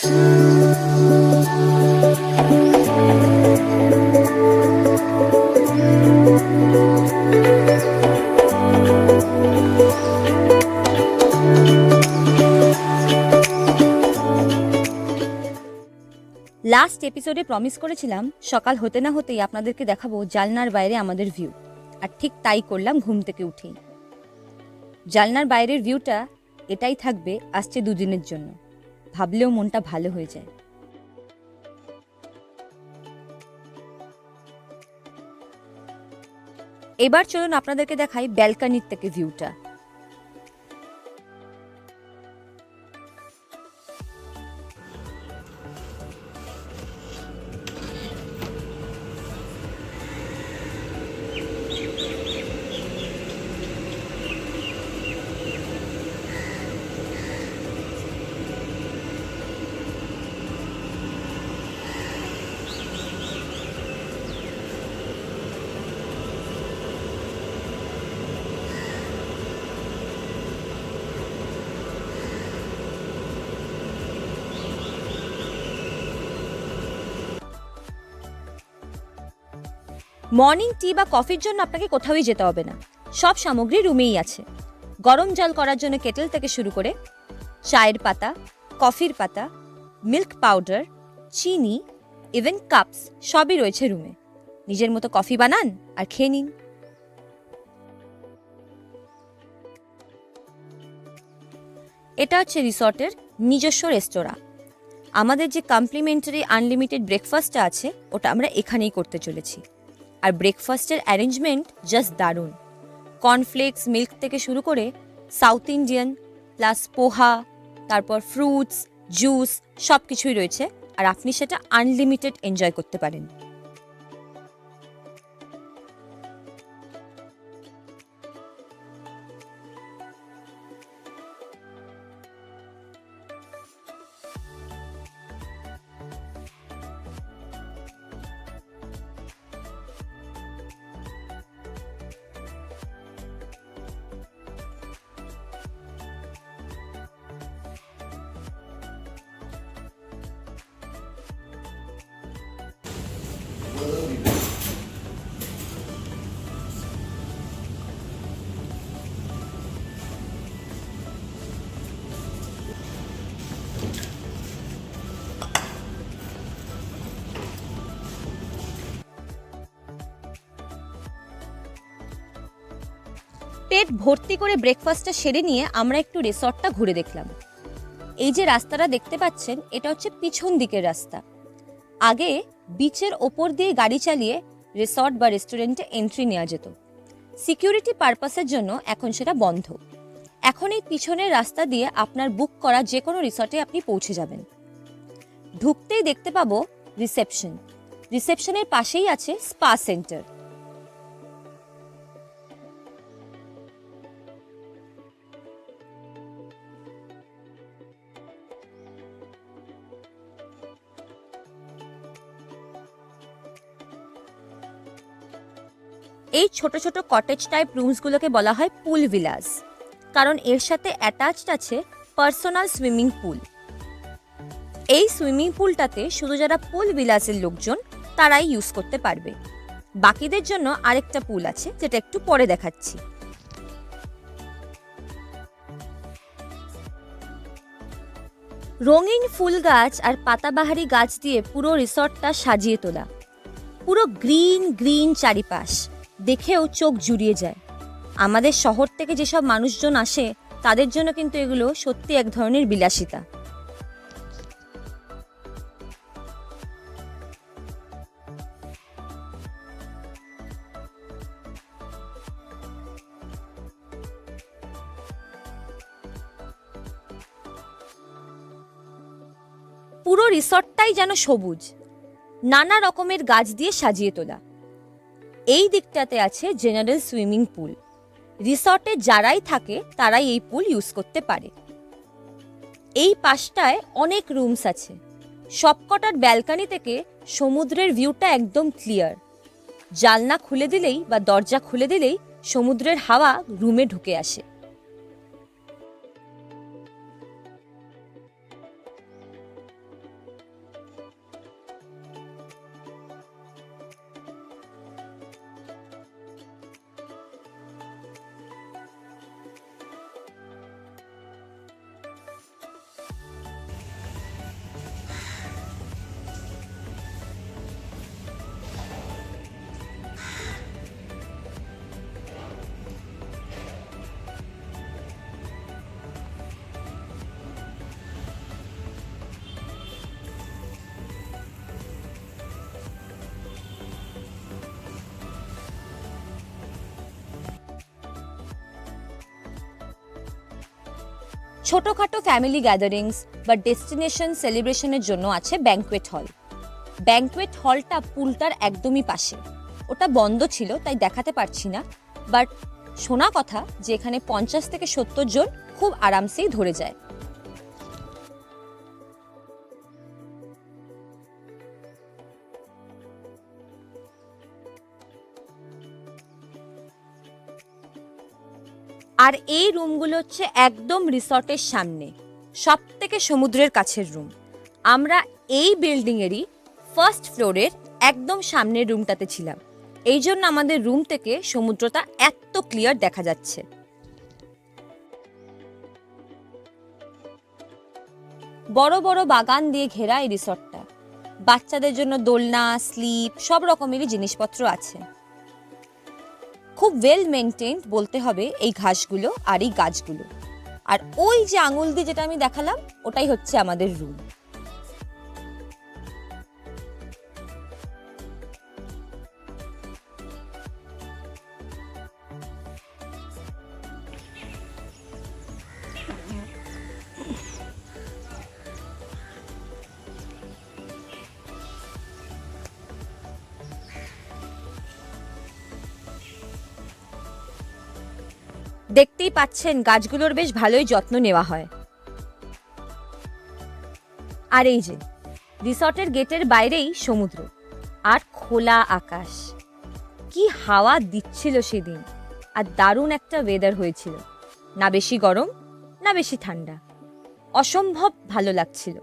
Last এপিসোডে promise করেছিলাম সকাল হতে না হতেই আপনাদেরকে দেখাবো জানলার বাইরে আমাদের ভিউ, আর ঠিক তাই করলাম ঘুম থেকে উঠেই। জানলার বাইরের ভিউটা এটাই থাকবে আসছে দুদিনের জন্য, ভাবলেও মনটা ভালো হয়ে যায়। এবার চলুন আপনাদেরকে দেখাই ব্যালকনির থেকে ভিউটা। মর্নিং টি বা কফির জন্য আপনাকে কোথাওই যেতে হবে না, সব সামগ্রী রুমেই আছে। গরম জল করার জন্য কেটেল থেকে শুরু করে চায়ের পাতা, কফির পাতা, মিল্ক পাউডার, চিনি, ইভেন কাপস সবই রয়েছে রুমে। নিজের মতো কফি বানান আর খেয়ে নিন। এটা হচ্ছে রিসর্টের নিজস্ব রেস্তোরাঁ। আমাদের যে কমপ্লিমেন্টারি আনলিমিটেড ব্রেকফাস্টটা আছে ওটা আমরা এখানেই করতে চলেছি। আর ব্রেকফাস্টের অ্যারেঞ্জমেন্ট জাস্ট দারুণ। কর্নফ্লেক্স, মিল্ক থেকে শুরু করে সাউথ ইন্ডিয়ান প্লাস পোহা, তারপর ফ্রুটস, জুস সব কিছুই রয়েছে, আর আপনি সেটা আনলিমিটেড এনজয় করতে পারেন। পেট ভর্তি করে ব্রেকফাস্টটা সেরে নিয়ে আমরা একটু রিসর্টটা ঘুরে দেখলাম। এই যে রাস্তাটা দেখতে পাচ্ছেন এটা হচ্ছে পিছন দিকের রাস্তা। আগে বিচের ওপর দিয়ে গাড়ি চালিয়ে রিসর্ট বা রেস্টুরেন্টে এন্ট্রি নেওয়া যেত। সিকিউরিটি পারপাসের জন্য এখন সেটা বন্ধ। এখন এই পিছনের রাস্তা দিয়ে আপনার বুক করা যে কোনো রিসর্টে আপনি পৌঁছে যাবেন। ঢুকতেই দেখতে পাবো রিসেপশন। রিসেপশনের পাশেই আছে স্পা সেন্টার। এই ছোট ছোট কটেজ টাইপ রুমসগুলোকে বলা হয় পুল ভিলাস, কারণ এর সাথে অ্যাটাচড আছে পার্সোনাল সুইমিং পুল। এই সুইমিং পুলটাতে শুধু যারা পুল ভিলাসের লোকজন তারাই ইউজ করতে পারবে। বাকিদের জন্য আরেকটা পুল আছে যেটা একটু পরে দেখাচ্ছি। রঙিন ফুল গাছ আর পাতাবাহারি গাছ দিয়ে পুরো রিসর্টটা সাজিয়ে তোলা। পুরো গ্রিন গ্রিন চারিপাশ, দেখেও চোখ জুড়িয়ে যায়। আমাদের শহর থেকে যেসব মানুষজন আসে তাদের জন্য কিন্তু এগুলো সত্যি এক ধরনের বিলাসিতা। পুরো রিসর্টটাই যেন সবুজ, নানা রকমের গাছ দিয়ে সাজিয়ে তোলা। এই দিকটাতে আছে জেনারেল সুইমিং পুল। রিসর্টে যারাই থাকে তারাই এই পুল ইউজ করতে পারে। এই পাশটায় অনেক রুমস আছে। সবকটার ব্যালকনি থেকে সমুদ্রের ভিউটা একদম ক্লিয়ার। জানলা খুলে দিলেই বা দরজা খুলে দিলেই সমুদ্রের হাওয়া রুমে ঢুকে আসে। ছোটোখাটো ফ্যামিলি গ্যাদারিংস বা ডেস্টিনেশন সেলিব্রেশনের জন্য আছে ব্যাঙ্কোয়েট হল। ব্যাঙ্কোয়েট হলটা পুলটার একদমই পাশে। ওটা বন্ধ ছিল তাই দেখাতে পারছি না, বাট শোনা কথা যে এখানে 50 থেকে 70 জন খুব আরামসেই ধরে যায়। আর এই রুমগুলো হচ্ছে একদম রিসর্টের সামনে, সব থেকে সমুদ্রের কাছের রুম। আমরা এই বিল্ডিংয়েরই ফার্স্ট ফ্লোরের একদম সামনের রুমটাতে ছিলাম, এই জন্য আমাদের রুম থেকে সমুদ্রটা এত ক্লিয়ার দেখা যাচ্ছে। বড় বড় বাগান দিয়ে ঘেরা এই রিসর্টটা। বাচ্চাদের জন্য দোলনা, স্লিপ সব রকমেরই জিনিসপত্র আছে। খুব ওয়েল মেনটেইনড বলতে হবে এই ঘাসগুলো আর এই গাছগুলো। আর ওই যে আঙুল দিয়ে যেটা আমি দেখালাম ওটাই হচ্ছে আমাদের রুম। দেখতেই পাচ্ছেন গাছগুলোর বেশ ভালোই যত্ন নেওয়া হয়। আর এই যে রিসর্টের গেটের বাইরেই সমুদ্র আর খোলা আকাশ। কি হাওয়া দিচ্ছিল সেদিন, আর দারুণ একটা ওয়েদার হয়েছিল, না বেশি গরম না বেশি ঠান্ডা, অসম্ভব ভালো লাগছিল।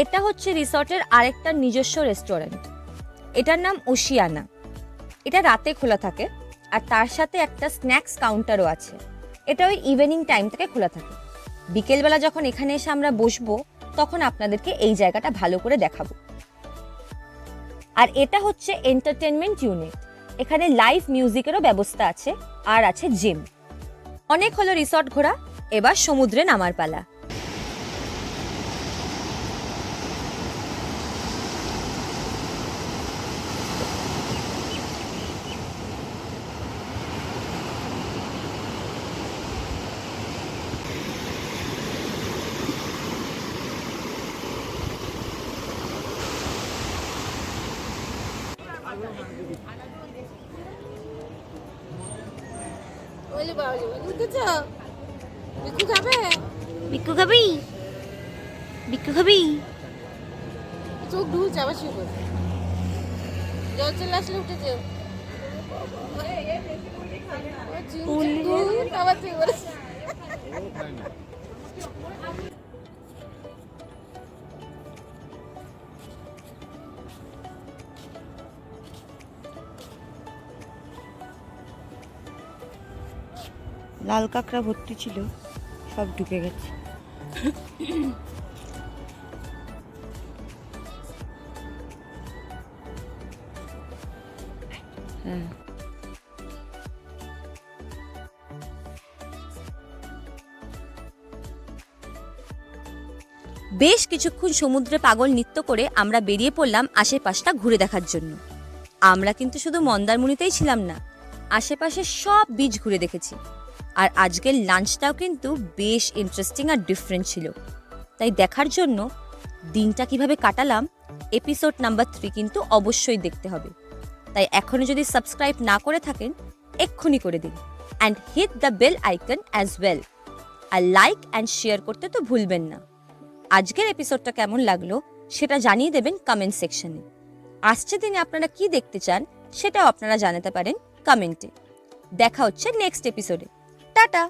এটা হচ্ছে রিসর্টের আরেকটা নিজস্ব রেস্টুরেন্ট, এটার নাম ওশিয়ানা। এটা রাতে খোলা থাকে আর তার সাথে একটা স্ন্যাক্স কাউন্টারও আছে। এটা ওই ইভিনিং টাইম থেকে খোলা থাকে। বিকেলবেলা যখন এখানে এসে আমরা বসবো তখন আপনাদেরকে এই জায়গাটা ভালো করে দেখাবো। আর এটা হচ্ছে এন্টারটেনমেন্ট ইউনিট, এখানে লাইভ মিউজিকেরও ব্যবস্থা আছে আর আছে জিম। অনেক হলো রিসর্ট ঘোরা, এবার সমুদ্রে নামার পালা। বিক্কু খাবি? বিক্কু খাবি? চোখ ঢুলছে আবার শুয়ে পড়ছে। জল চলে আসলে উঠে যেও। আবার শুয়ে পড়েছে। লাল কাঁকড়া ভর্তি ছিল, সব ঢুকে গেছে। হ্যাঁ, বেশ কিছুক্ষণ সমুদ্রে পাগল নৃত্য করে আমরা বেরিয়ে পড়লাম আশেপাশটা ঘুরে দেখার জন্য। আমরা কিন্তু শুধু মন্দারমণিতেই ছিলাম না, আশেপাশে সব বিচ ঘুরে দেখেছি। আর আজকের লাঞ্চটাও কিন্তু বেশ ইন্টারেস্টিং আর ডিফারেন্ট ছিল। তাই দেখার জন্য দিনটা কিভাবে কাটালাম এপিসোড নাম্বার 3 কিন্তু অবশ্যই দেখতে হবে। তাই এখনো যদি সাবস্ক্রাইব না করে থাকেন এক্ষুনি করে দিন, and hit the bell icon as well. আর লাইক অ্যান্ড শেয়ার করতে তো ভুলবেন না। আজকের এপিসোডটা কেমন লাগলো সেটা জানিয়ে দেবেন কমেন্ট সেকশনে। আসছে দিনে আপনারা কি দেখতে চান সেটাও আপনারা জানাতে পারেন কমেন্টে। দেখা হচ্ছে নেক্সট এপিসোডে। টাটা।